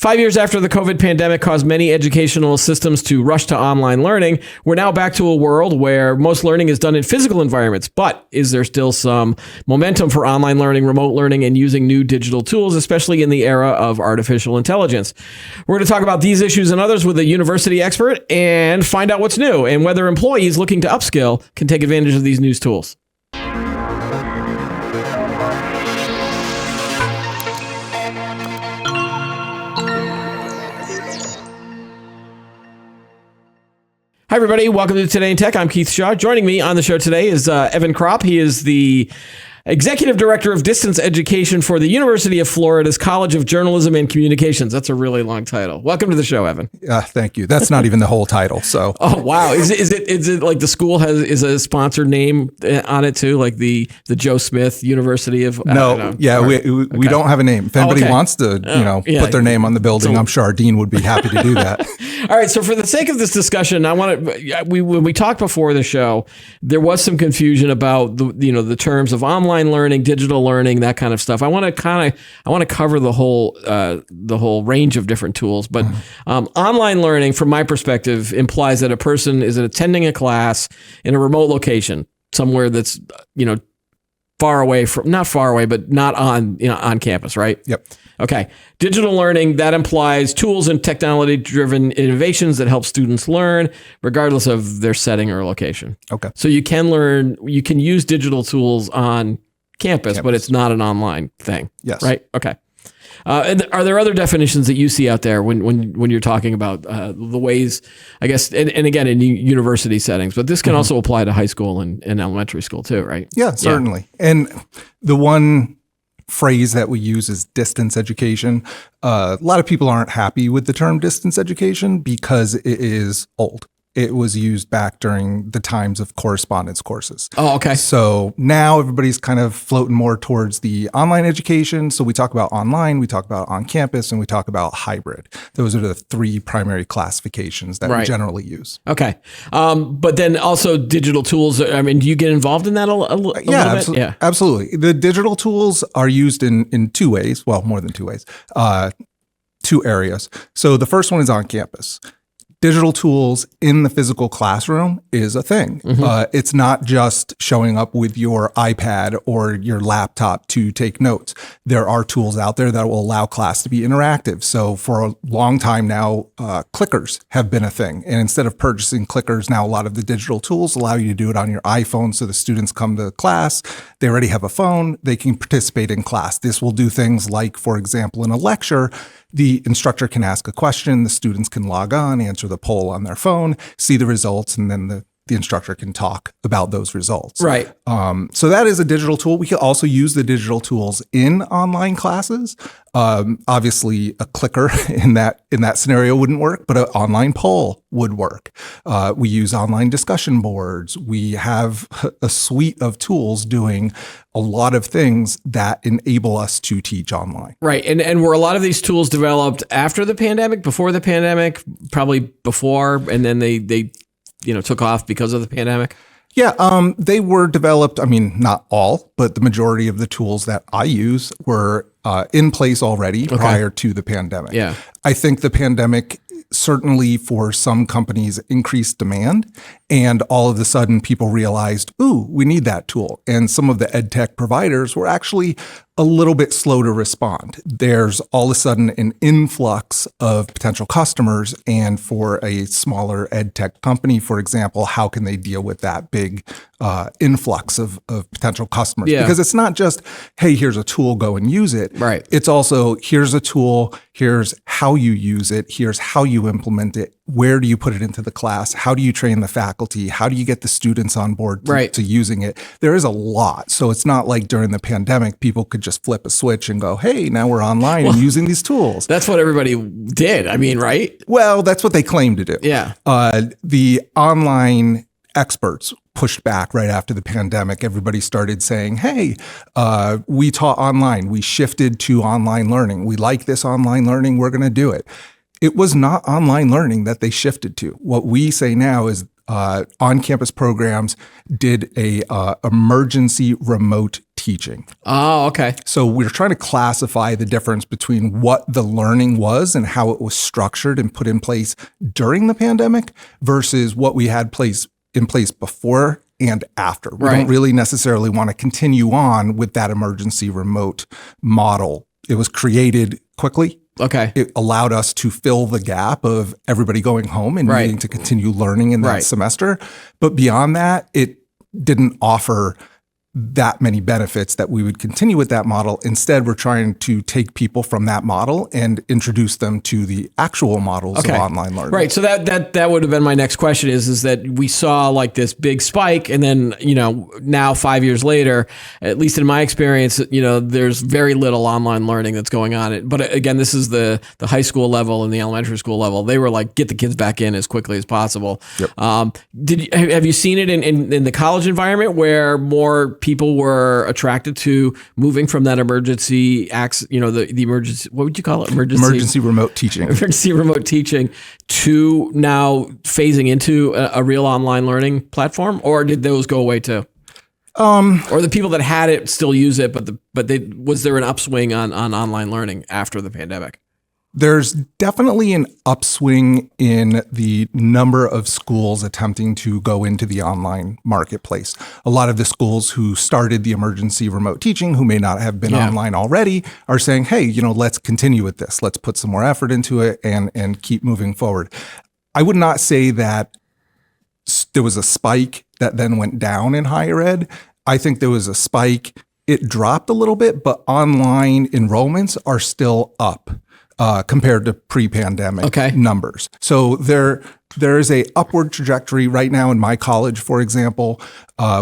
5 years after the COVID pandemic caused many educational systems to rush to online learning, we're now back to a world where most learning is done in physical environments. But is there still some momentum for online learning, remote learning, and using new digital tools, especially in the era of artificial intelligence? We're going to talk about these issues and others with a university expert and find out what's new and whether employees looking to upskill can take advantage of these new tools. Hi, everybody. Welcome to Today in Tech. I'm Keith Shaw. Joining me on the show today is Evan Kropp. He is the Executive Director of Distance Education for the University of Florida's College of Journalism and Communications. That's a really long title. Welcome to the show, Evan. Thank you. That's not even the whole title. So. Oh, wow. Is it like the school is a sponsored name on it too? Like the Joe Smith University of? No. Yeah. We don't have a name. If anybody wants to, put their name on the building, I'm sure our dean would be happy to do that. All right. So for the sake of this discussion, when we talked before the show, there was some confusion about the terms of online learning, digital learning, that kind of stuff. I want to cover the whole range of different tools. But online learning, from my perspective, implies that a person is attending a class in a remote location, somewhere that's far away from, not far away, but not on campus, right? Yep. Okay. Digital learning, that implies tools and technology-driven innovations that help students learn regardless of their setting or location. Okay. So you can use digital tools on campus, but it's not an online thing. Yes. Right? Okay. And are there other definitions that you see out there when you're talking about the ways, I guess, and again, in university settings, but this can also apply to high school and elementary school too, right? Yeah, certainly. Yeah. And the one phrase that we use is distance education. A lot of people aren't happy with the term distance education because it is old. It was used back during the times of correspondence courses. Oh, okay. So now everybody's kind of floating more towards the online education. So we talk about online, we talk about on campus, and we talk about hybrid. Those are the three primary classifications that we generally use. Okay. But then also digital tools. I mean, do you get involved in that a little bit? Yeah, absolutely. The digital tools are used in two ways. Well, more than two ways. Two areas. So the first one is on campus. Digital tools in the physical classroom is a thing. It's not just showing up with your iPad or your laptop to take notes. There are tools out there that will allow class to be interactive. So for a long time now, clickers have been a thing. And instead of purchasing clickers, now a lot of the digital tools allow you to do it on your iPhone. So the students come to class, they already have a phone, they can participate in class. This will do things like, for example, in a lecture, the instructor can ask a question, the students can log on, answer the poll on their phone, see the results, and then the instructor can talk about those results. Right. So that is a digital tool. We can also use the digital tools in online classes. Obviously, a clicker in that scenario wouldn't work, but an online poll would work. We use online discussion boards. We have a suite of tools doing a lot of things that enable us to teach online. Right. And were a lot of these tools developed after the pandemic, before the pandemic, probably before, and then they took off because of the pandemic? Yeah, they were developed, not all, but the majority of the tools that I use were in place already prior to the pandemic. Yeah. I think the pandemic certainly for some companies increased demand, and all of a sudden people realized, ooh, we need that tool. And some of the EdTech providers were actually a little bit slow to respond. There's all of a sudden an influx of potential customers, and for a smaller EdTech company, for example, how can they deal with that big influx of potential customers? Yeah. Because it's not just, hey, here's a tool, go and use it. Right. It's also, here's a tool, here's how you use it, here's how you implement it, where do you put it into the class, how do you train the faculty, how do you get the students on board to using it? There is a lot. So it's not like during the pandemic, people could just flip a switch and go, hey, now we're online and using these tools. That's what everybody did. Right? Well, that's what they claim to do. Yeah. The online experts pushed back right after the pandemic. Everybody started saying, hey, we taught online. We shifted to online learning. We like this online learning. We're going to do it. It was not online learning that they shifted to. What we say now is on-campus programs did a emergency remote teaching. Oh, okay. So we're trying to classify the difference between what the learning was and how it was structured and put in place during the pandemic versus what we had in place before and after. We don't really necessarily want to continue on with that emergency remote model. It was created quickly. Okay. It allowed us to fill the gap of everybody going home and needing to continue learning in that semester. But beyond that, it didn't offer that many benefits that we would continue with that model. Instead, we're trying to take people from that model and introduce them to the actual models of online learning. Right. So that would have been my next question is that we saw like this big spike and then, now 5 years later, at least in my experience, there's very little online learning that's going on. But again, this is the high school level and the elementary school level. They were like, get the kids back in as quickly as possible. Yep. Have you seen it in the college environment where more people were attracted to moving from that emergency the emergency, what would you call it? Emergency remote teaching. Emergency remote teaching to now phasing into a real online learning platform, or did those go away too? Or the people that had it still use it, was there an upswing on online learning after the pandemic? There's definitely an upswing in the number of schools attempting to go into the online marketplace. A lot of the schools who started the emergency remote teaching, who may not have been online already, are saying, hey, let's continue with this. Let's put some more effort into it and keep moving forward. I would not say that there was a spike that then went down in higher ed. I think there was a spike. It dropped a little bit, but online enrollments are still up. Compared to pre-pandemic numbers. So there is a upward trajectory right now in my college, for example.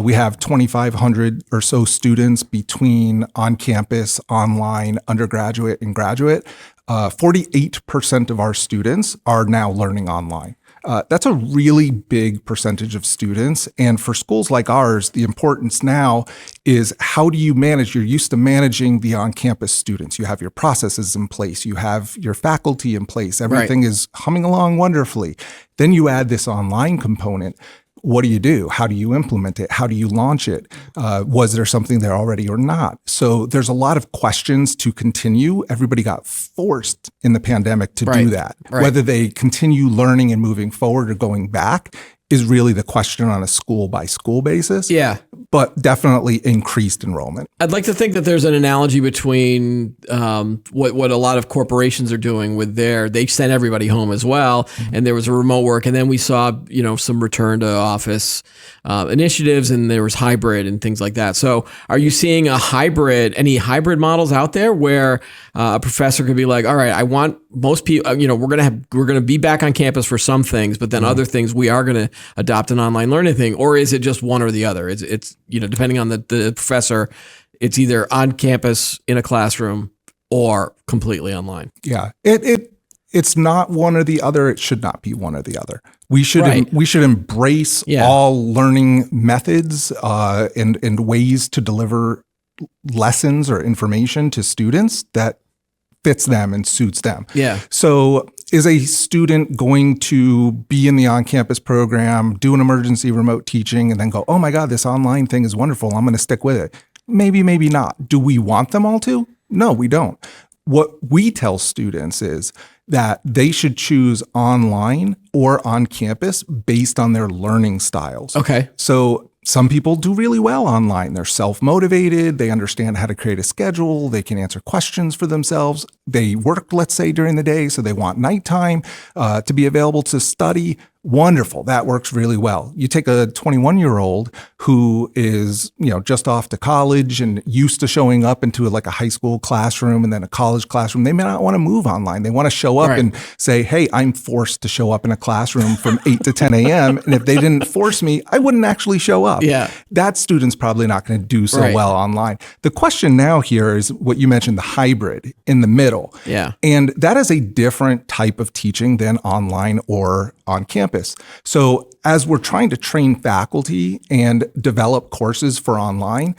We have 2,500 or so students between on-campus, online, undergraduate, and graduate. 48% of our students are now learning online. That's a really big percentage of students. And for schools like ours, the importance now is how do you manage? You're used to managing the on-campus students. You have your processes in place. You have your faculty in place. Everything is humming along wonderfully. Then you add this online component. What do you do? How do you implement it? How do you launch it? Was there something there already or not? So there's a lot of questions to continue. Everybody got forced in the pandemic to do that. Whether they continue learning and moving forward or going back is really the question on a school by school basis. Yeah. But definitely increased enrollment. I'd like to think that there's an analogy between what a lot of corporations are doing with they sent everybody home as well, and there was a remote work, and then we saw some return to office initiatives, and there was hybrid and things like that. So are you seeing any hybrid models out there where a professor could be like, all right, I want most people, we're going to be back on campus for some things, but then other things we are going to adopt an online learning thing, or is it just one or the other? It's depending on the professor, it's either on campus in a classroom or completely online. Yeah, it's not one or the other. It should not be one or the other. We should embrace all learning methods and ways to deliver lessons or information to students that fits them and suits them. Yeah. So is a student going to be in the on-campus program, do an emergency remote teaching, and then go, oh my God, this online thing is wonderful, I'm going to stick with it? Maybe, maybe not. Do we want them all to? No, we don't. What we tell students is that they should choose online or on campus based on their learning styles. Okay. So some people do really well online. They're self-motivated. They understand how to create a schedule. They can answer questions for themselves. They work, let's say, during the day, so they want nighttime to be available to study. Wonderful. That works really well. You take a 21-year-old who is, just off to college and used to showing up into a high school classroom and then a college classroom. They may not want to move online. They want to show up and say, hey, I'm forced to show up in a classroom from 8 to 10 a.m. And if they didn't force me, I wouldn't actually show up. Yeah. That student's probably not going to do so well online. The question now here is what you mentioned, the hybrid in the middle. Yeah. And that is a different type of teaching than online or on campus. So as we're trying to train faculty and develop courses for online,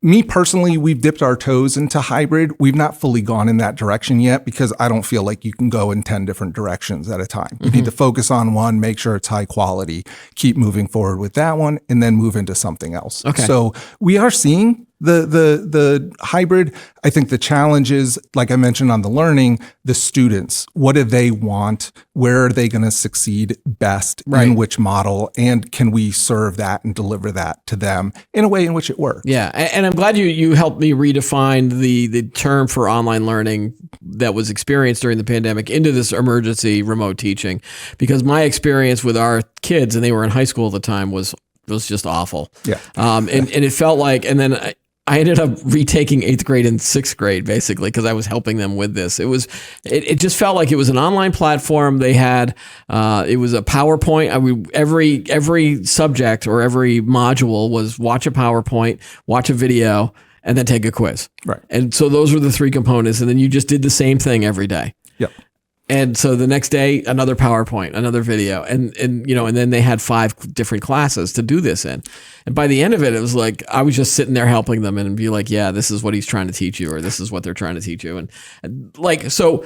me personally, we've dipped our toes into hybrid. We've not fully gone in that direction yet because I don't feel like you can go in 10 different directions at a time. You need to focus on one, make sure it's high quality, keep moving forward with that one, and then move into something else. Okay. So we are seeing The hybrid, I think the challenge is, like I mentioned on the learning, the students. What do they want? Where are they going to succeed best in which model? And can we serve that and deliver that to them in a way in which it works? Yeah. And I'm glad you helped me redefine the term for online learning that was experienced during the pandemic into this emergency remote teaching, because my experience with our kids, and they were in high school at the time, was just awful. Yeah. And it felt like, and then I ended up retaking 8th grade and 6th grade, basically, because I was helping them with this. It just felt like it was an online platform. They had, it was a PowerPoint. Every subject or every module was watch a PowerPoint, watch a video, and then take a quiz. Right. And so those were the 3 components. And then you just did the same thing every day. Yep. And so the next day, another PowerPoint, another video, and then they had 5 different classes to do this in. And by the end of it, it was like I was just sitting there helping them and be like, yeah, this is what he's trying to teach you, or this is what they're trying to teach you. And like, so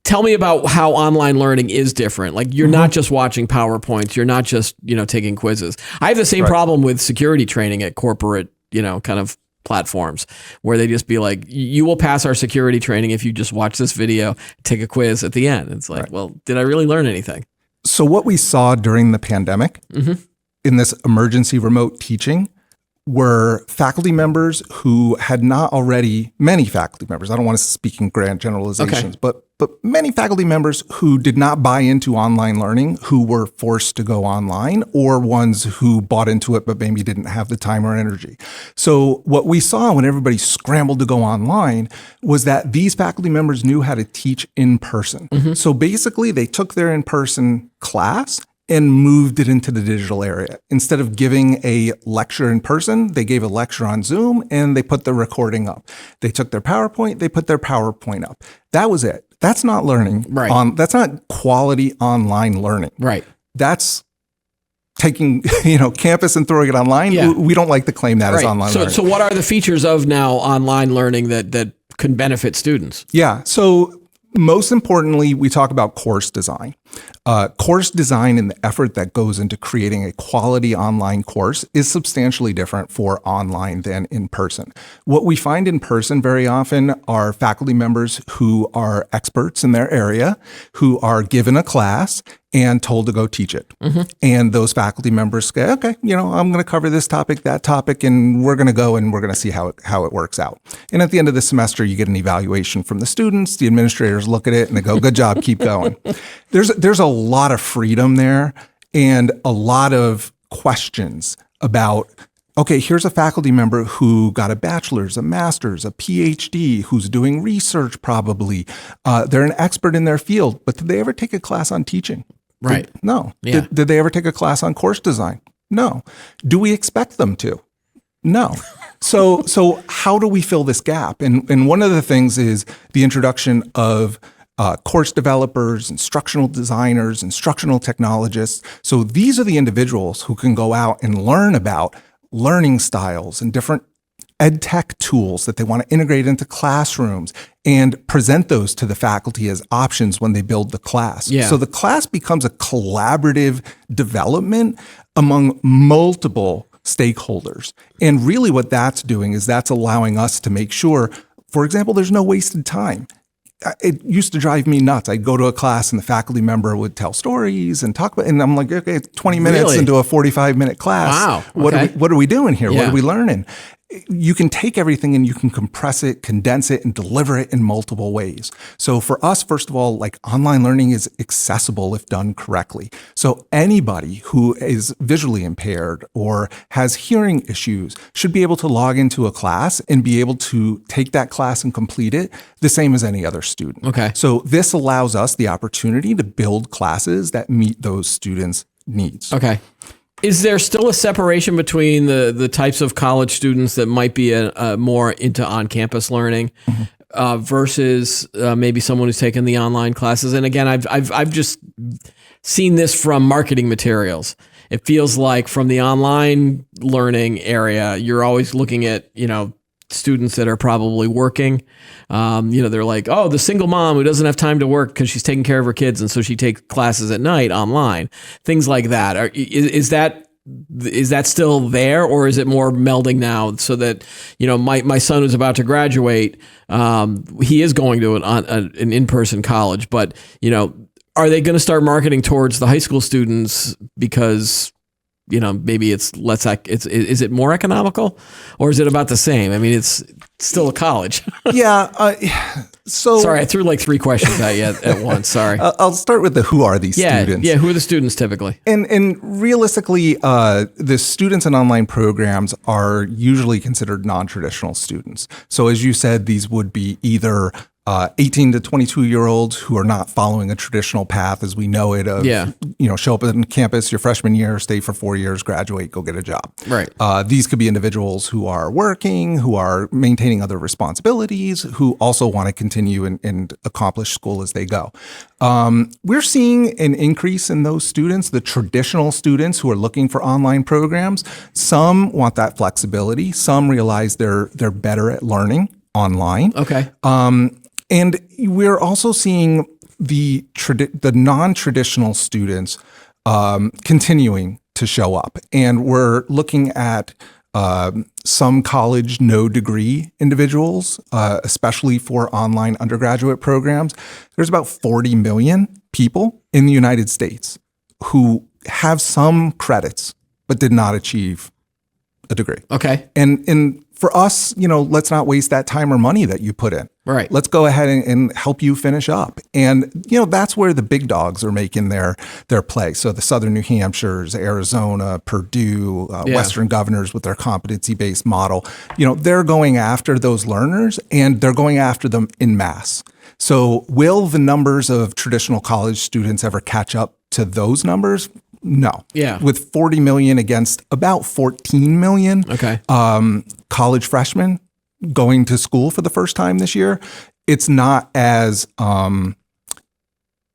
tell me about how online learning is different. Like, you're not just watching PowerPoints, you're not just, taking quizzes. I have the same problem with security training at corporate, kind of platforms, where they just be like, you will pass our security training if you just watch this video, take a quiz at the end. It's like, well, did I really learn anything? So what we saw during the pandemic in this emergency remote teaching were faculty members who had not already, many faculty members, I don't want to speak in grand generalizations, but many faculty members who did not buy into online learning, who were forced to go online, or ones who bought into it but maybe didn't have the time or energy. So what we saw when everybody scrambled to go online was that these faculty members knew how to teach in person. So basically they took their in-person class and moved it into the digital area. Instead of giving a lecture in person, they gave a lecture on Zoom and they put the recording up. They took their PowerPoint, they put their PowerPoint up. That was it. That's not learning. Right. That's not quality online learning. Right. That's taking campus and throwing it online. Yeah. We don't like to claim that as online learning. So what are the features of now online learning that can benefit students? Yeah. So most importantly, we talk about course design. Course design and the effort that goes into creating a quality online course is substantially different for online than in person. What we find in person very often are faculty members who are experts in their area, who are given a class and told to go teach it. And those faculty members say, okay, I'm going to cover this topic, that topic, and we're going to go and we're going to see how it works out. And at the end of the semester, you get an evaluation from the students. The administrators look at it and they go, good job, keep going. There's a lot of freedom there and a lot of questions about, okay, here's a faculty member who got a bachelor's, a master's, a PhD, who's doing research probably. They're an expert in their field, but did they ever take a class on teaching? Right. No. Yeah. Did they ever take a class on course design? No. Do we expect them to? No. So how do we fill this gap? And one of the things is the introduction of course developers, instructional designers, instructional technologists. So these are the individuals who can go out and learn about learning styles and different EdTech tools that they want to integrate into classrooms and present those to the faculty as options when they build the class. Yeah. So the class becomes a collaborative development among multiple stakeholders. And really what that's doing is that's allowing us to make sure, for example, there's no wasted time. It used to drive me nuts. I'd go to a class and the faculty member would tell stories and talk about, and I'm like, okay, 20 minutes into a 45-minute class. Wow. Okay. What are we doing here? Yeah. What are we learning? You can take everything and you can compress it, condense it, and deliver it in multiple ways. So for us, first of all, like online learning is accessible if done correctly. So anybody who is visually impaired or has hearing issues should be able to log into a class and be able to take that class and complete it the same as any other student. Okay. So this allows us the opportunity to build classes that meet those students' needs. Okay. Is there still a separation between the types of college students that might be more into on-campus learning versus maybe someone who's taken the online classes? And again, I've just seen this from marketing materials. It feels like from the online learning area, you're always looking at, students that are probably working. They're like, oh, the single mom who doesn't have time to work because she's taking care of her kids, and so she takes classes at night online. Things like that. Is that is that still there, or is it more melding now so that, my son who's about to graduate, he is going to an in-person college, but, are they going to start marketing towards the high school students because, maybe it's is it more economical, or is it about the same? I mean, it's still a college. Yeah. So sorry, I threw like 3 questions at you at once. Sorry. I'll start with who are these students? Yeah. Who are the students typically? And realistically, the students in online programs are usually considered non-traditional students. So as you said, these would be either 18 to 22-year-olds who are not following a traditional path as we know it of, show up on campus your freshman year, stay for 4 years, graduate, go get a job. Right. These could be individuals who are working, who are maintaining other responsibilities, who also want to continue and accomplish school as they go. We're seeing an increase in those students, the traditional students who are looking for online programs. Some want that flexibility. Some realize they're better at learning online. Okay. And we're also seeing the non-traditional students continuing to show up. And we're looking at some college no degree individuals, especially for online undergraduate programs. There's about 40 million people in the United States who have some credits but did not achieve a degree. Okay. And for us, let's not waste that time or money that you put in. Right. Let's go ahead and help you finish up. And, that's where the big dogs are making their play. So the Southern New Hampshires, Arizona, Purdue, Western Governors with their competency-based model, they're going after those learners and they're going after them in mass. So will the numbers of traditional college students ever catch up to those numbers? No. Yeah. With 40 million against about 14 million college freshmen going to school for the first time this year, it's not as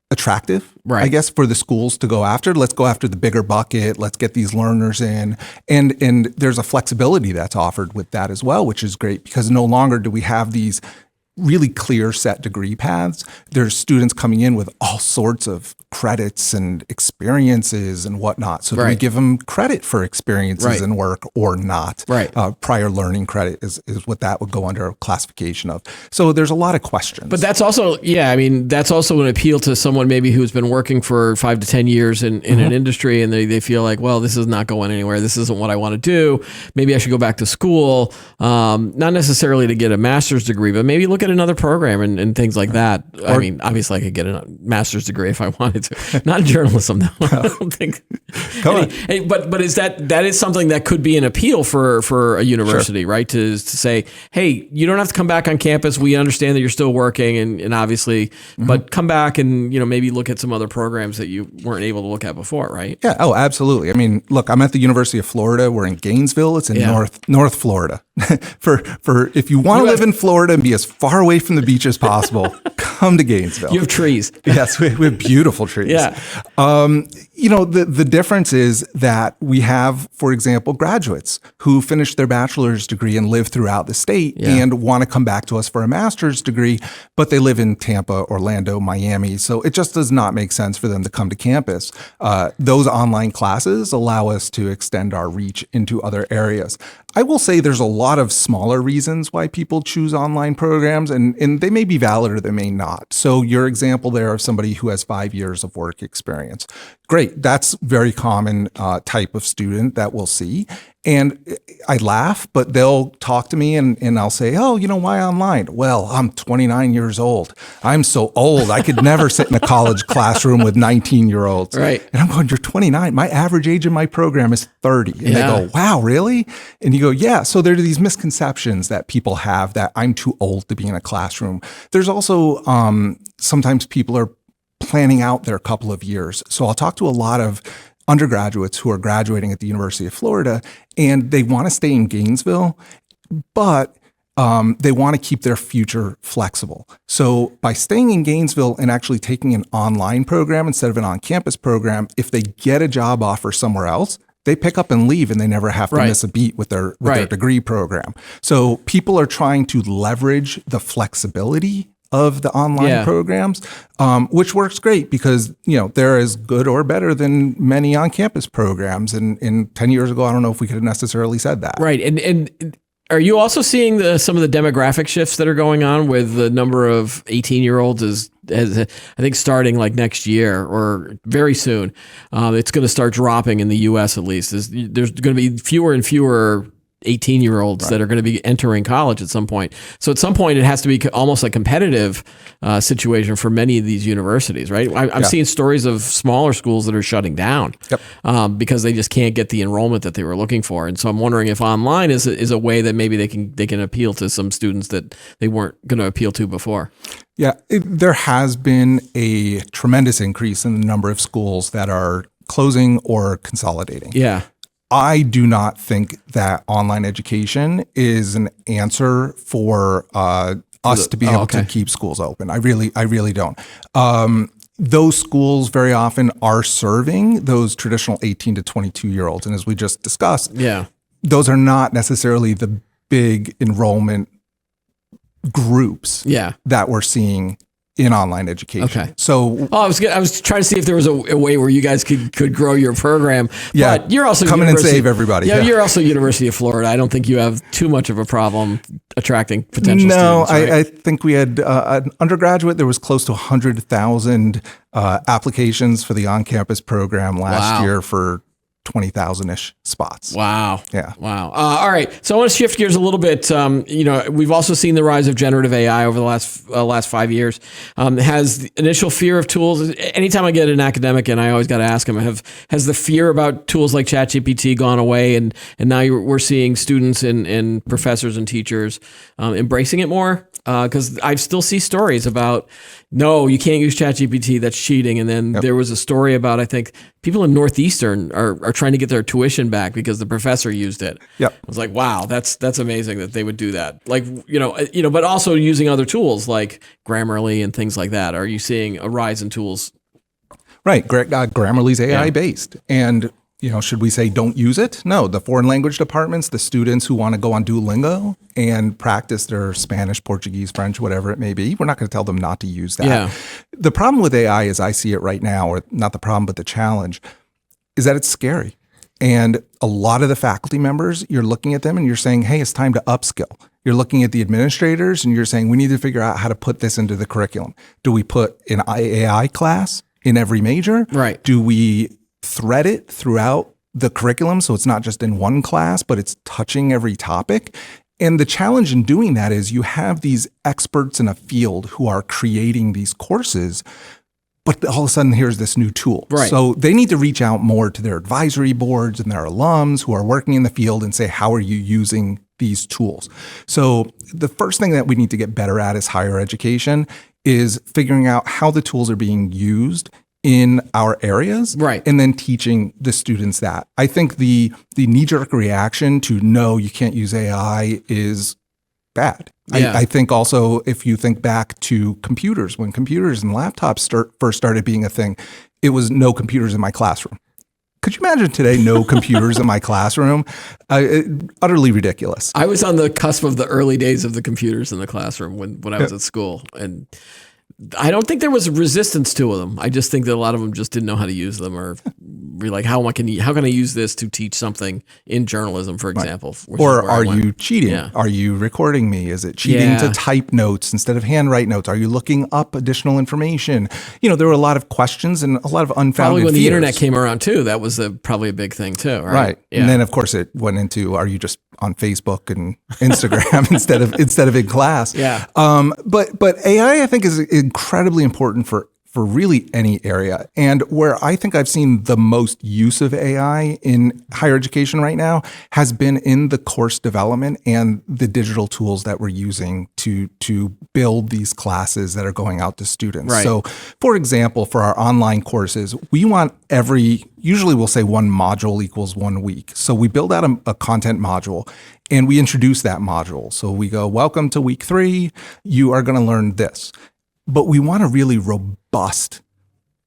attractive, right, I guess, for the schools to go after. Let's go after the bigger bucket. Let's get these learners in. And there's a flexibility that's offered with that as well, which is great because no longer do we have these really clear set degree paths. There's students coming in with all sorts of credits and experiences and whatnot. So do we give them credit for experiences and work or not? Right. Prior learning credit is what that would go under a classification of. So there's a lot of questions. But that's also, that's also an appeal to someone maybe who's been working for 5 to 10 years in an industry and they feel like, well, this is not going anywhere. This isn't what I want to do. Maybe I should go back to school, not necessarily to get a master's degree, but maybe look at another program and things like that. I mean, obviously I could get a master's degree if I wanted to. Not in journalism, though. I don't think. But is that is something that could be an appeal for a university, right? To say, hey, you don't have to come back on campus. We understand that you're still working and obviously, but come back and maybe look at some other programs that you weren't able to look at before, right? Yeah. Oh, absolutely. I mean, look, I'm at the University of Florida. We're in Gainesville. It's in North Florida. for if you want to live in Florida and be as far away from the beach as possible, come to Gainesville. You have trees. Yes, we have beautiful trees. Yeah. The difference is that we have, for example, graduates who finish their bachelor's degree and live throughout the state and want to come back to us for a master's degree, but they live in Tampa, Orlando, Miami. So it just does not make sense for them to come to campus. Those online classes allow us to extend our reach into other areas. I will say there's a lot of smaller reasons why people choose online programs, and they may be valid or they may not. So your example there of somebody who has 5 years of work experience. Great. That's very common type of student that we'll see. And I laugh, but they'll talk to me and I'll say, oh, why online? Well, I'm 29 years old. I'm so old. I could never sit in a college classroom with 19-year-olds. Right. And I'm going, you're 29. My average age in my program is 30. And they go, wow, really? And you go, yeah. So there are these misconceptions that people have that I'm too old to be in a classroom. There's also sometimes people are planning out their couple of years. So I'll talk to a lot of undergraduates who are graduating at the University of Florida, and they want to stay in Gainesville, but they want to keep their future flexible. So by staying in Gainesville and actually taking an online program instead of an on-campus program, if they get a job offer somewhere else, they pick up and leave and they never have to miss a beat with their degree program. So people are trying to leverage the flexibility of the online programs, which works great because, they're as good or better than many on-campus programs. And 10 years ago, I don't know if we could have necessarily said that. Right. And are you also seeing some of the demographic shifts that are going on with the number of 18-year-olds as I think starting like next year or very soon, it's going to start dropping in the U.S. at least. There's going to be fewer and fewer 18-year-olds that are going to be entering college at some point. So at some point, it has to be almost a competitive situation for many of these universities, right? I'm seeing stories of smaller schools that are shutting down because they just can't get the enrollment that they were looking for. And so I'm wondering if online is a way that maybe they can appeal to some students that they weren't going to appeal to before. Yeah, there has been a tremendous increase in the number of schools that are closing or consolidating. Yeah. I do not think that online education is an answer for us to be able to keep schools open. I really don't. Those schools very often are serving those traditional 18 to 22-year-olds. And as we just discussed, those are not necessarily the big enrollment groups that we're seeing in online education. Okay. So I was trying to see if there was a way where you guys could grow your program. But you're also come in and save everybody. Yeah, you're also University of Florida. I don't think you have too much of a problem attracting potential students. No, right? I think we had an undergraduate. There was close to 100,000 applications for the on-campus program last year for 20,000-ish spots. Wow. Yeah. Wow. All right. So I want to shift gears a little bit. We've also seen the rise of generative AI over the last 5 years. Has the initial fear of tools, anytime I get an academic and I always got to ask them, has the fear about tools like ChatGPT gone away? And now we're seeing students and professors and teachers embracing it more? Because I still see stories about, no, you can't use ChatGPT, that's cheating. And then there was a story about, I think, people in Northeastern are trying to get their tuition back because the professor used it. Yep. I was like, wow, that's amazing that they would do that. Like, but also using other tools like Grammarly and things like that. Are you seeing a rise in tools? Right. Grammarly's AI based. And should we say don't use it? No, the foreign language departments, the students who want to go on Duolingo and practice their Spanish, Portuguese, French, whatever it may be, we're not going to tell them not to use that. Yeah. The problem with AI, as I see it right now, or not the problem, but the challenge, is that it's scary. And a lot of the faculty members, you're looking at them and you're saying, hey, it's time to upskill. You're looking at the administrators and you're saying, we need to figure out how to put this into the curriculum. Do we put an AI class in every major? Right. Do we thread it throughout the curriculum so it's not just in one class, but it's touching every topic? And the challenge in doing that is you have these experts in a field who are creating these courses, but all of a sudden here's this new tool. Right. So they need to reach out more to their advisory boards and their alums who are working in the field and say, how are you using these tools? So the first thing that we need to get better at as higher education is figuring out how the tools are being used in our areas, right, and then teaching the students that. I think the knee-jerk reaction to no, you can't use AI is bad. Yeah. I think also if you think back to computers, when computers and laptops first started being a thing, it was no computers in my classroom. Could you imagine today, no computers in my classroom? Utterly ridiculous. I was on the cusp of the early days of the computers in the classroom when I was at school, and I don't think there was resistance to them. I just think that a lot of them just didn't know how to use them, or be like, how can I use this to teach something in journalism, for example? Right. Or are you cheating? Yeah. Are you recording me? Is it cheating to type notes instead of handwrite notes? Are you looking up additional information? There were a lot of questions and a lot of unfounded Probably when fears. the internet came around too, that was probably a big thing too, right? Right. Yeah. And then of course it went into, are you just on Facebook and Instagram instead of in class? Yeah. But AI, I think, is incredibly important for really any area. And where I think I've seen the most use of AI in higher education right now has been in the course development and the digital tools that we're using to build these classes that are going out to students. Right. So for example, for our online courses, we want usually we'll say one module equals 1 week. So we build out a content module and we introduce that module. So we go, welcome to week 3, you are going to learn this. But we want a really robust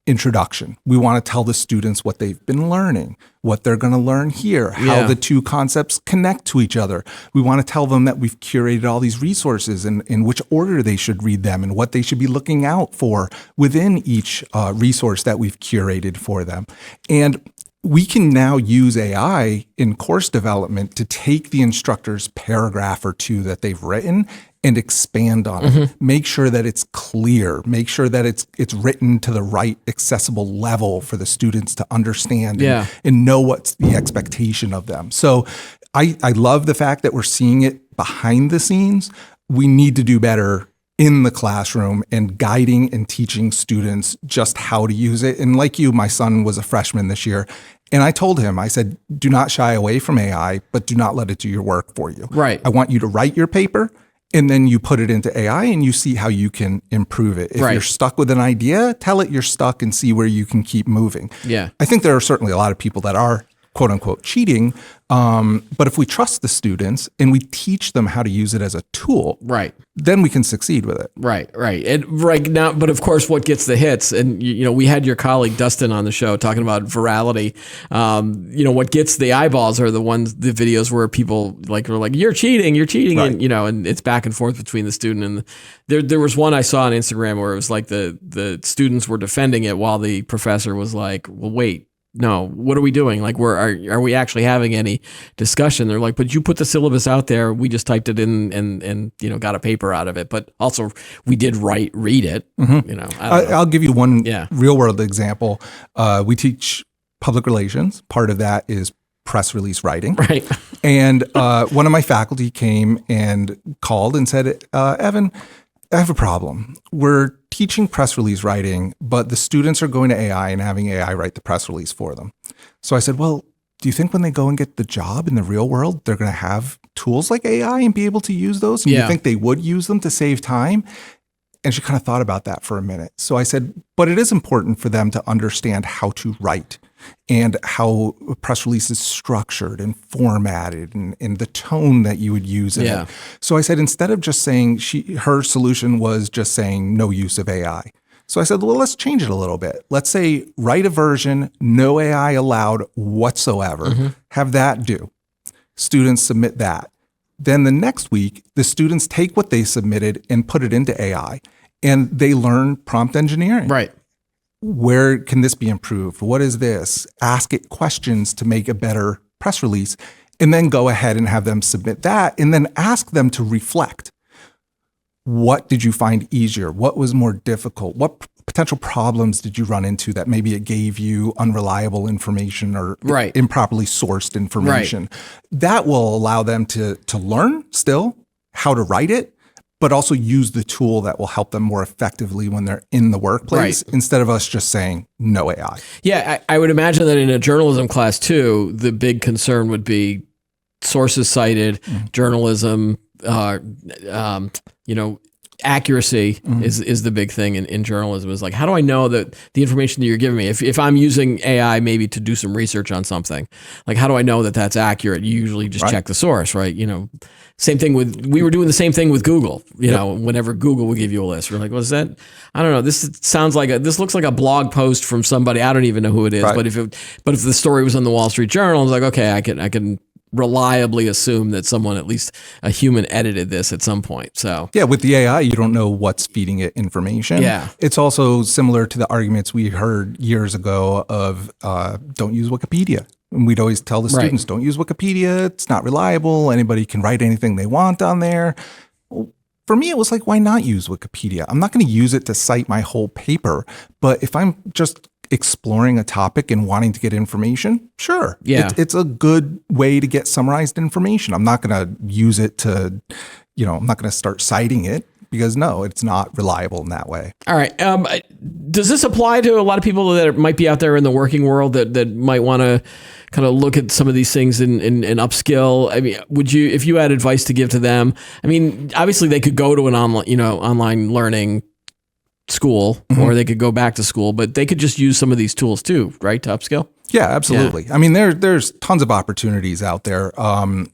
introduction. We want to tell the students what they've been learning, what they're going to learn here, how the two concepts connect to each other. We want to tell them that we've curated all these resources and in which order they should read them and what they should be looking out for within each resource that we've curated for them. And we can now use AI in course development to take the instructor's paragraph or two that they've written and expand on it. Make sure that it's clear. Make sure that it's written to the right accessible level for the students to understand and know what's the expectation of them. So I love the fact that we're seeing it behind the scenes. We need to do better in the classroom and guiding and teaching students just how to use it. And like you, my son was a freshman this year. And I told him, I said, do not shy away from AI, but do not let it do your work for you. Right. I want you to write your paper and then you put it into AI and you see how you can improve it. If you're stuck with an idea, tell it you're stuck and see where you can keep moving. Yeah. I think there are certainly a lot of people that are quote unquote cheating. But if we trust the students and we teach them how to use it as a tool, then we can succeed with it. Right. And right now, but of course, what gets the hits, and we had your colleague Dustin on the show talking about virality. What gets the eyeballs are the videos where people are like, you're cheating, and it's back and forth between the student and there was one I saw on Instagram where it was like the students were defending it while the professor was like, well, wait. No, what are we doing? Like, are we actually having any discussion? They're like, but you put the syllabus out there. We just typed it in and got a paper out of it. But also, we did read it. I'll give you one real world example. We teach public relations. Part of that is press release writing. Right. And one of my faculty came and called and said, Evan, I have a problem. We're teaching press release writing, but the students are going to AI and having AI write the press release for them. So I said, well, do you think when they go and get the job in the real world, they're going to have tools like AI and be able to use those? And you think they would use them to save time? And she kind of thought about that for a minute. So I said, but it is important for them to understand how to write and how a press release is structured and formatted and the tone that you would use in it. So I said, instead of just saying, her solution was just saying no use of AI. So I said, well, let's change it a little bit. Let's say write a version, no AI allowed whatsoever. Have that due. Students submit that. Then the next week, the students take what they submitted and put it into AI, and they learn prompt engineering. Right. Where can this be improved? What is this? Ask it questions to make a better press release, and then go ahead and have them submit that, and then ask them to reflect. What did you find easier? What was more difficult? What potential problems did you run into that maybe it gave you unreliable information or improperly sourced information? That will allow them to learn still how to write it, but also use the tool that will help them more effectively when they're in the workplace instead of us just saying no AI. Yeah, I would imagine that in a journalism class too, the big concern would be sources cited, journalism, accuracy is the big thing in journalism. Is like, how do I know that the information that you're giving me, if I'm using AI maybe to do some research on something, like how do I know that that's accurate? You usually just check the source, right? Same thing we were doing the same thing with Google, whenever Google will give you a list. We're like, was that, I don't know, this looks like a blog post from somebody, I don't even know who it is, but if the story was in the Wall Street Journal, I was like, okay, I can reliably assume that someone, at least a human, edited this at some point. So yeah, with the AI, you don't know what's feeding it information. Yeah. It's also similar to the arguments we heard years ago of don't use Wikipedia. And we'd always tell the students, don't use Wikipedia. It's not reliable. Anybody can write anything they want on there. Well, for me, it was like, why not use Wikipedia? I'm not going to use it to cite my whole paper. But if I'm just exploring a topic and wanting to get information, sure. Yeah. It's a good way to get summarized information. I'm not going to use it to, I'm not going to start citing it because no, it's not reliable in that way. All right. Does this apply to a lot of people that might be out there in the working world that might want to kind of look at some of these things and upskill? I mean, if you had advice to give to them, I mean, obviously they could go to an online learning school, or they could go back to school, but they could just use some of these tools too, right, to upskill? Yeah, absolutely. Yeah. I mean, there's tons of opportunities out there.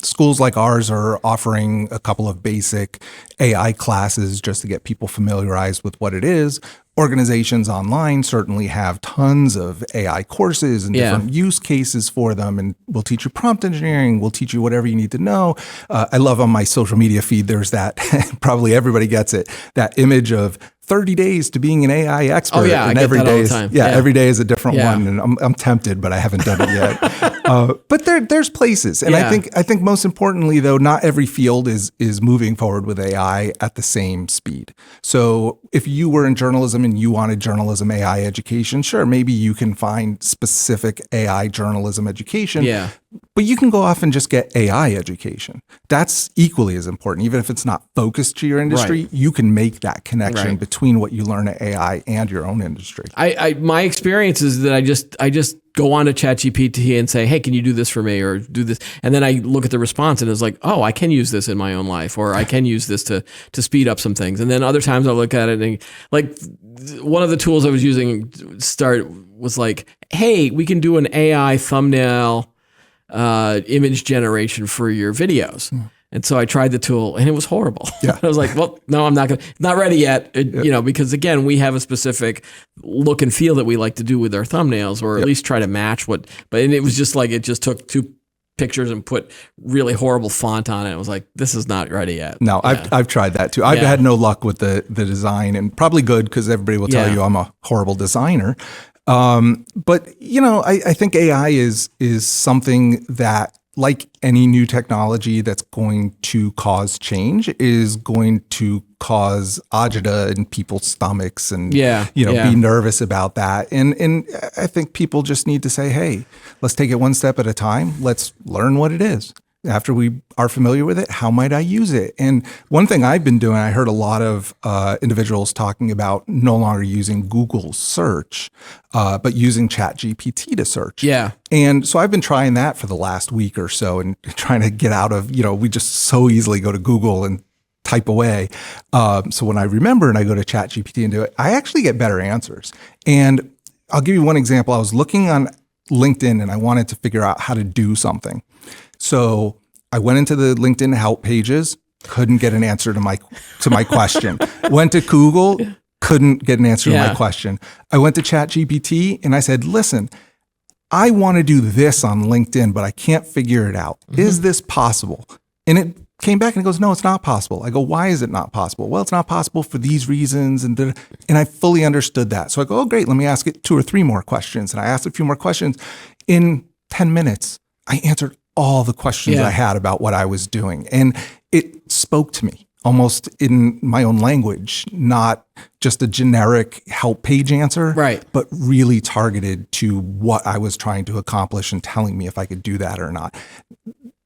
Schools like ours are offering a couple of basic AI classes just to get people familiarized with what it is. organizations online certainly have tons of AI courses and different use cases for them. And we'll teach you prompt engineering. We'll teach you whatever you need to know. I love on my social media feed, there's that, probably everybody gets it, that image of 30 days to being an AI expert. Oh, yeah, and I get every that day all the is, time. every day is a different one. And I'm tempted, but I haven't done it yet. But there's places. And I think most importantly, though, not every field is moving forward with AI at the same speed. So if you were in journalism and you wanted journalism AI education, sure, maybe you can find specific AI journalism education. Yeah. But you can go off and just get AI education. That's equally as important. Even if it's not focused to your industry, you can make that connection between what you learn at AI and your own industry. My experience is that I just go on to ChatGPT and say, hey, can you do this for me or do this? And then I look at the response and it's like, oh, I can use this in my own life, or I can use this to speed up some things. And then other times I'll look at it and like one of the tools I was using was like, hey, we can do an AI thumbnail image generation for your videos. And so I tried the tool and it was horrible. I was like, well, no, I'm not ready yet. Because again, we have a specific look and feel that we like to do with our thumbnails, or at least try to match but it was just like, it just took two pictures and put really horrible font on it. I was like, this is not ready yet. No, I've tried that too. I've had no luck with the design, and probably good, because everybody will tell you I'm a horrible designer. But I think AI is something that, like any new technology that's going to cause change, is going to cause agita in people's stomachs and be nervous about that. And I think people just need to say, hey, let's take it one step at a time. Let's learn what it is. After we are familiar with it, how might I use it? And one thing I've been doing, I heard a lot of individuals talking about no longer using Google search, but using ChatGPT to search. Yeah. And so I've been trying that for the last week or so, and trying to get out of, we just so easily go to Google and type away. So when I remember and I go to ChatGPT and do it, I actually get better answers. And I'll give you one example. I was looking on LinkedIn and I wanted to figure out how to do something. So I went into the LinkedIn help pages, couldn't get an answer to my question. Went to Google, couldn't get an answer to my question. I went to ChatGPT and I said, listen, I want to do this on LinkedIn, but I can't figure it out. Is this possible? And it came back and it goes, no, it's not possible. I go, why is it not possible? Well, it's not possible for these reasons. And I fully understood that. So I go, oh, great. Let me ask it 2 or 3 more questions. And I asked a few more questions. In 10 minutes, I answered all the questions I had about what I was doing. And it spoke to me almost in my own language, not just a generic help page answer, but really targeted to what I was trying to accomplish and telling me if I could do that or not.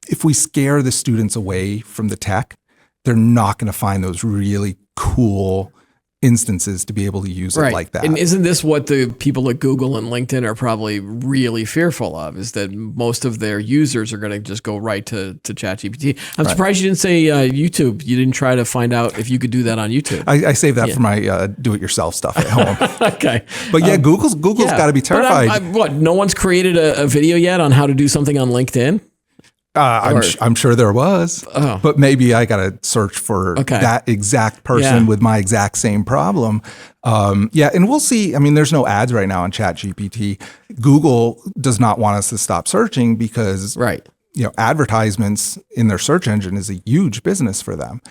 If we scare the students away from the tech, they're not going to find those really cool instances to be able to use it like that. And isn't this what the people at Google and LinkedIn are probably really fearful of, is that most of their users are going to just go right to ChatGPT? I'm surprised you didn't say YouTube. You didn't try to find out if you could do that on YouTube. I save that for my do-it-yourself stuff at home. Okay. But Google's got to be terrified. What, no one's created a video yet on how to do something on LinkedIn? I'm sure there was, but maybe I got to search for that exact person with my exact same problem. And we'll see. I mean, there's no ads right now on ChatGPT. Google does not want us to stop searching because advertisements in their search engine is a huge business for them.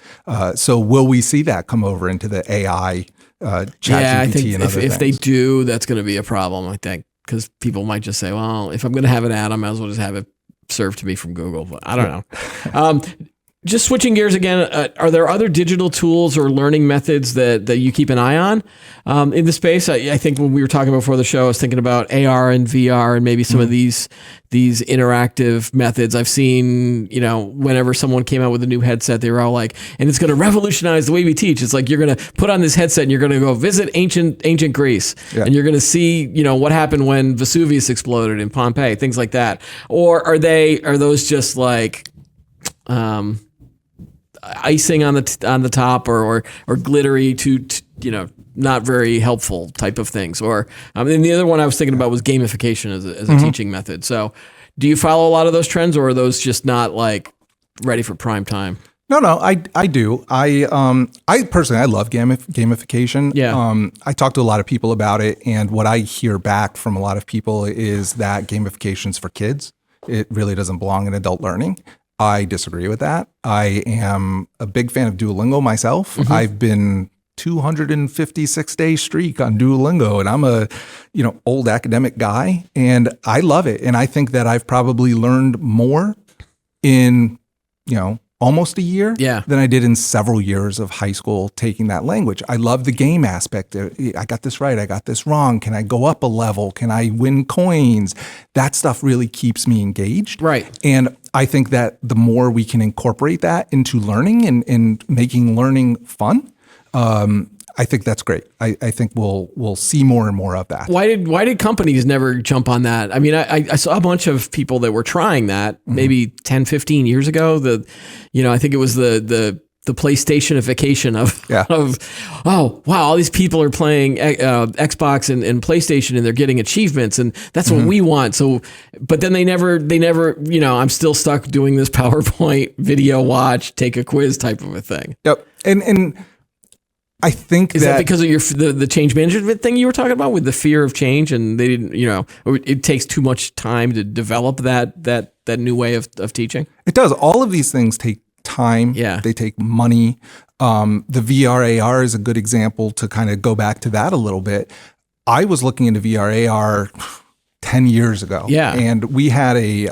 So will we see that come over into the AI ChatGPT I think and other things? If they do, that's going to be a problem, I think, because people might just say, well, if I'm going to have an ad, I might as well just have it served to me from Google, but I don't know. Just switching gears again, are there other digital tools or learning methods that you keep an eye on in the space? I think when we were talking before the show, I was thinking about AR and VR and maybe some of these interactive methods. I've seen, whenever someone came out with a new headset, they were all like, and it's going to revolutionize the way we teach. It's like you're going to put on this headset and you're going to go visit ancient Greece, and you're going to see, what happened when Vesuvius exploded in Pompeii, things like that. Or are those just like icing on the top or glittery to not very helpful type of things? Or and the other one I was thinking about was gamification as a teaching method. So do you follow a lot of those trends, or are those just not like ready for prime time? No, I do. I personally, I love gamification. Yeah. I talk to a lot of people about it, and what I hear back from a lot of people is that gamification's for kids. It really doesn't belong in adult learning. I disagree with that. I am a big fan of Duolingo myself. I've been 256-day streak on Duolingo, and I'm a old academic guy, and I love it. And I think that I've probably learned more in almost a year than I did in several years of high school taking that language. I love the game aspect. I got this right. I got this wrong. Can I go up a level? Can I win coins? That stuff really keeps me engaged. Right. And I think that the more we can incorporate that into learning and making learning fun, I think that's great. I think we'll see more and more of that. Why did companies never jump on that? I mean, I saw a bunch of people that were trying that maybe 10, 15 years ago. I think it was the PlayStationification of oh wow, all these people are playing Xbox and PlayStation and they're getting achievements and that's what we want. So, but then they never I'm still stuck doing this PowerPoint video watch, take a quiz type of a thing. Yep, and I think is that because of the change management thing you were talking about with the fear of change, and they didn't, it takes too much time to develop that new way of teaching? It does. All of these things take time. Yeah. They take money. The VR AR is a good example to kind of go back to that a little bit. I was looking into VR AR 10 years ago. Yeah. And we had a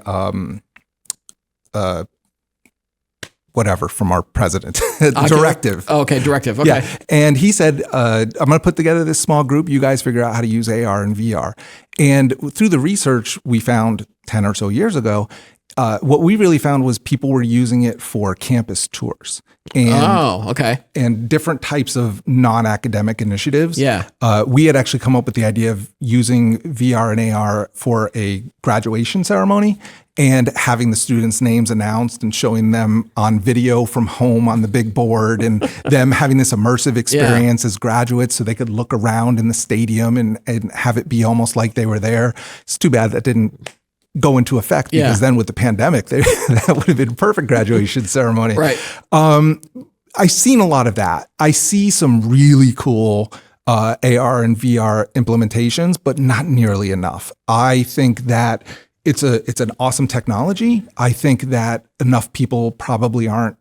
whatever from our president, directive. Oh, okay, directive. Okay. Yeah. And he said, I'm going to put together this small group. You guys figure out how to use AR and VR. And through the research we found 10 or so years ago, what we really found was people were using it for campus tours and different types of non-academic initiatives. Yeah. We had actually come up with the idea of using VR and AR for a graduation ceremony and having the students' names announced and showing them on video from home on the big board and them having this immersive experience as graduates so they could look around in the stadium and have it be almost like they were there. It's too bad that didn't go into effect because then with the pandemic, that would have been a perfect graduation ceremony. Right. I've seen a lot of that. I see some really cool AR and VR implementations, but not nearly enough. I think that it's an awesome technology. I think that enough people probably aren't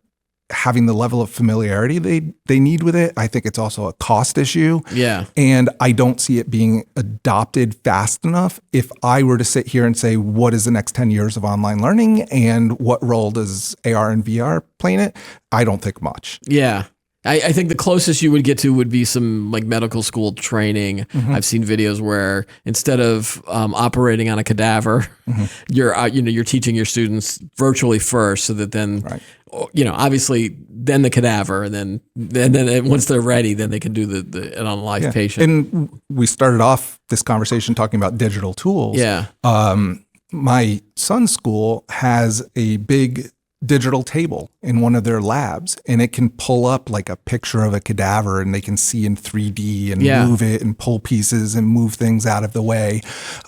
having the level of familiarity they need with it. I think it's also a cost issue. Yeah. And I don't see it being adopted fast enough. If I were to sit here and say, what is the next 10 years of online learning and what role does AR and VR play in it? I don't think much. Yeah. I think the closest you would get to would be some like medical school training. I've seen videos where instead of operating on a cadaver, you're teaching your students virtually first, so that then obviously then the cadaver, and then once they're ready, then they can do an on a live patient. And we started off this conversation talking about digital tools. Yeah. My son's school has a big digital table in one of their labs, and it can pull up like a picture of a cadaver and they can see in 3D and move it and pull pieces and move things out of the way.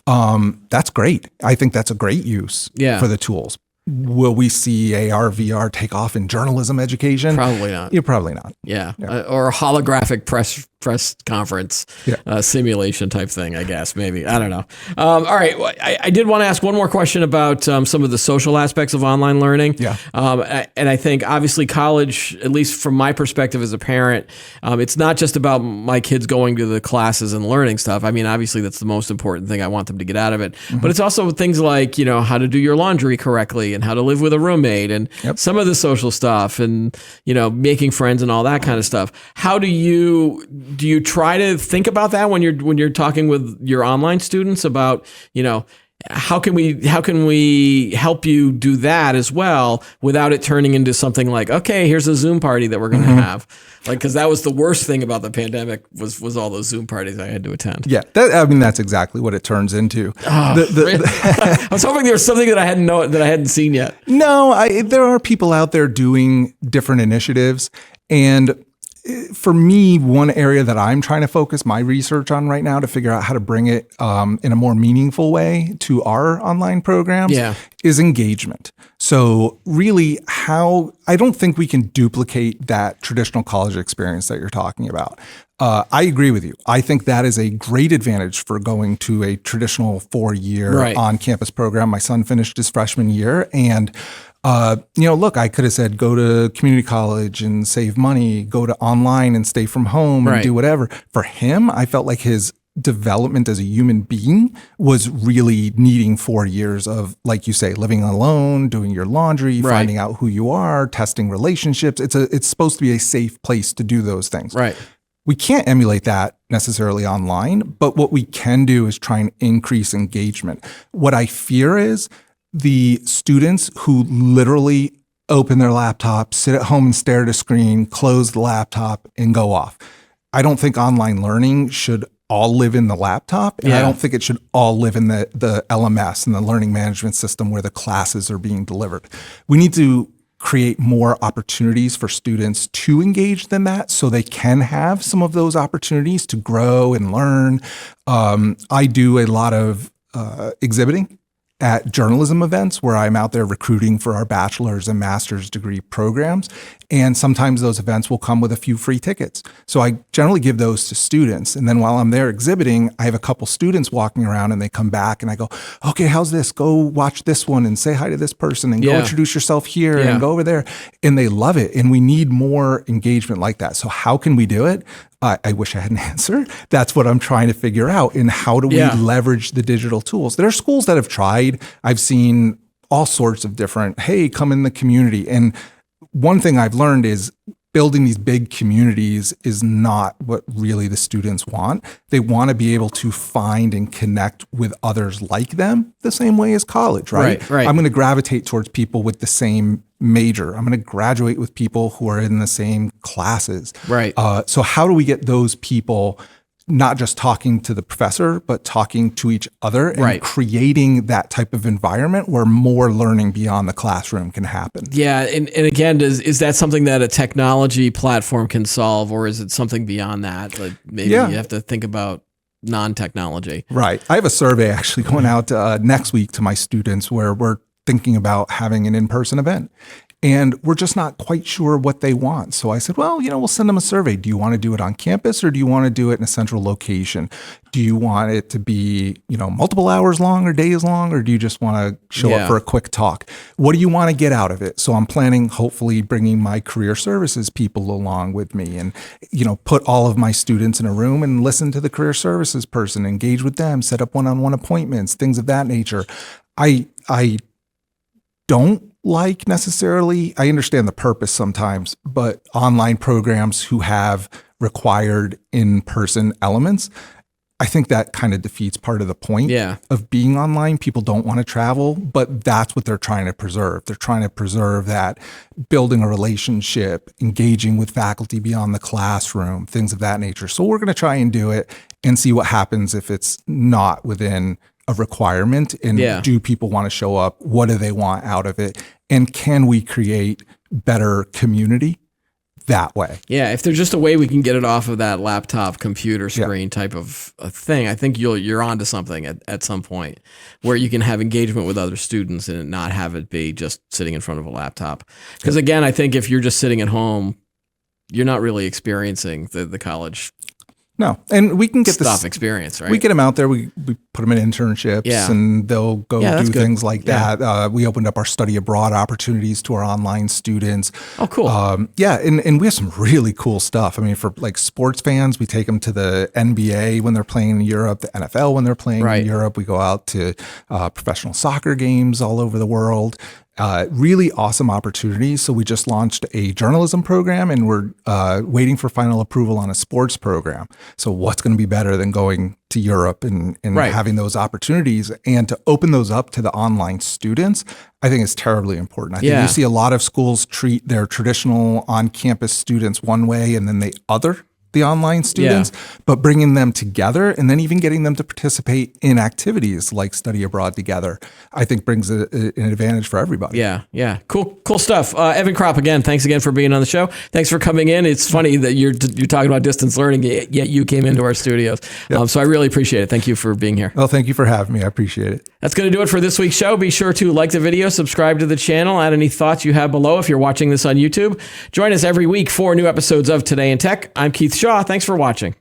That's great. I think that's a great use for the tools. Will we see AR, VR take off in journalism education? Probably not. Yeah, probably not. Yeah. Or a holographic press conference simulation type thing, I guess, maybe. I don't know. All right. Well, I did want to ask one more question about some of the social aspects of online learning. Yeah. And I think obviously college, at least from my perspective as a parent, it's not just about my kids going to the classes and learning stuff. I mean, obviously that's the most important thing I want them to get out of it. But it's also things like, how to do your laundry correctly and how to live with a roommate and some of the social stuff and, making friends and all that kind of stuff. How do you try to think about that when you're talking with your online students about, how can we help you do that as well without it turning into something like, okay, here's a Zoom party that we're going to have, because that was the worst thing about the pandemic was all those Zoom parties I had to attend. Yeah, that's exactly what it turns into. I was hoping there was something that I hadn't seen yet. No, there are people out there doing different initiatives, and for me, one area that I'm trying to focus my research on right now to figure out how to bring it in a more meaningful way to our online programs is engagement. So really I don't think we can duplicate that traditional college experience that you're talking about. I agree with you. I think that is a great advantage for going to a traditional 4-year on-campus program. My son finished his freshman year, and look, I could have said, go to community college and save money, go to online and stay from home and do whatever. For him, I felt like his development as a human being was really needing 4 years of, like you say, living alone, doing your laundry, finding out who you are, testing relationships. It's supposed to be a safe place to do those things. Right. We can't emulate that necessarily online, but what we can do is try and increase engagement. What I fear is the students who literally open their laptop, sit at home and stare at a screen, close the laptop, and go off. I don't think online learning should all live in the laptop, and I don't think it should all live in the LMS and the learning management system where the classes are being delivered. We need to create more opportunities for students to engage than that so they can have some of those opportunities to grow and learn. I do a lot of exhibiting at journalism events where I'm out there recruiting for our bachelor's and master's degree programs. And sometimes those events will come with a few free tickets. So I generally give those to students. And then while I'm there exhibiting, I have a couple students walking around and they come back and I go, okay, how's this? Go watch this one and say hi to this person and go introduce yourself here and go over there. And they love it. And we need more engagement like that. So how can we do it? I wish I had an answer. That's what I'm trying to figure out. And how do we leverage the digital tools? There are schools that have tried. I've seen all sorts of different, hey, come in the community. And one thing I've learned is building these big communities is not what really the students want. They want to be able to find and connect with others like them the same way as college, right? I'm going to gravitate towards people with the same major. I'm going to graduate with people who are in the same classes. So how do we get those people not just talking to the professor, but talking to each other and creating that type of environment where more learning beyond the classroom can happen? Yeah. And again, is that something that a technology platform can solve, or is it something beyond that? Like maybe you have to think about non-technology. Right. I have a survey actually going out next week to my students where we're thinking about having an in-person event. And we're just not quite sure what they want. So I said, well, we'll send them a survey. Do you want to do it on campus or do you want to do it in a central location? Do you want it to be, multiple hours long or days long, or do you just want to show up for a quick talk? What do you want to get out of it? So I'm planning, hopefully, bringing my career services people along with me and, put all of my students in a room and listen to the career services person, engage with them, set up one-on-one appointments, things of that nature. I don't like necessarily, I understand the purpose sometimes, but online programs who have required in-person elements, I think that kind of defeats part of the point of being online. People don't want to travel, but that's what they're trying to preserve. They're trying to preserve that building a relationship, engaging with faculty beyond the classroom, things of that nature. So we're going to try and do it and see what happens if it's not within a requirement, and do people want to show up? What do they want out of it? And can we create better community that way? Yeah, if there's just a way we can get it off of that laptop computer screen type of a thing, I think you're onto something at some point where you can have engagement with other students and not have it be just sitting in front of a laptop. Because again, I think if you're just sitting at home, you're not really experiencing the college. No, and we can get stuff experience, right? We get them out there. We put them in internships, and they'll go do things like that. We opened up our study abroad opportunities to our online students. Oh, cool. And we have some really cool stuff. I mean, for like sports fans, we take them to the NBA when they're playing in Europe, the NFL when they're playing in Europe. We go out to professional soccer games all over the world. Really awesome opportunities. So we just launched a journalism program, and we're waiting for final approval on a sports program. So what's going to be better than going to Europe and having those opportunities, and to open those up to the online students, I think is terribly important. I think you see a lot of schools treat their traditional on-campus students one way and then the other the online students, but bringing them together and then even getting them to participate in activities like study abroad together, I think brings an advantage for everybody. Yeah. Cool stuff. Evan Kropp, again, thanks again for being on the show. Thanks for coming in. It's funny that you're talking about distance learning, yet you came into our studios. Yep. So I really appreciate it. Thank you for being here. Well, thank you for having me. I appreciate it. That's going to do it for this week's show. Be sure to like the video, subscribe to the channel, add any thoughts you have below if you're watching this on YouTube. Join us every week for new episodes of Today in Tech. I'm Keith Shaw. Thanks for watching.